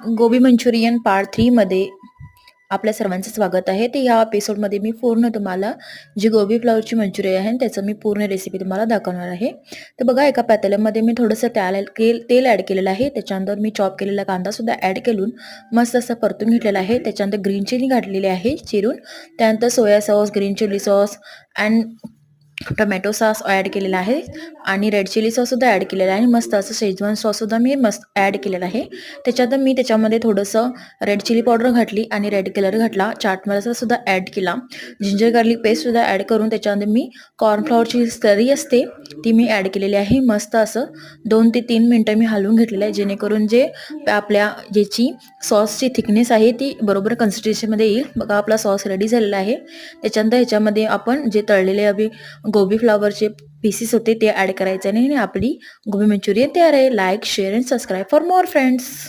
गोबी Manchurian part 3 मध्ये आपल्या सर्वांचं स्वागत आहे. तर या एपिसोडमध्ये मी पूर्ण तुम्हाला जी गोबी फ्लॉवरची मंचुरियन आहे त्याचं मी पूर्ण रेसिपी तुम्हाला दाखवणार आहे. तर बघा, एका पातेल्यामध्ये मी थोडंसं तेल ॲड केलेलं आहे. त्याच्यानंतर मी चॉप केलेला कांदासुद्धा ॲड करून मस्त असं परतून घेतलेला आहे. त्याच्यानंतर ग्रीन चिली घातलेली आहे चिरून. त्यानंतर soya sauce, green chilli sauce and tomato sauce add केलेला आहे आणि रेड चिली सॉससुद्धा ॲड केलेला आहे आणि मस्त असं शेजवान सॉससुद्धा मी मस्त ॲड केलेला आहे. त्याच्यानंतर मी त्याच्यामध्ये थोडंसं रेड चिली पावडर घातली आणि रेड कलर घातला, चाट मसालासुद्धा ॲड केला, जिंजर गार्लिक पेस्टसुद्धा ॲड करून त्याच्यामध्ये मी कॉर्नफ्लॉवरची स्लरी असते ती मी ॲड केलेली आहे. मस्त असं 2 ते 3 मिनटं मी हलवून घेतलेलं आहे, जेणेकरून जे आपल्या ज्याची सॉसची थिकनेस आहे ती बरोबर कन्सिस्टन्सीमध्ये येईल. बघा, आपला सॉस रेडी झालेला आहे. त्याच्यानंतर ह्याच्यामध्ये आपण जे तळलेले गोबी फ्लॉवरचे पीसेस होते ते ॲड करायचे आणि आपली गोबी मंचुरियन तयार आहे. Like, share and subscribe for more friends.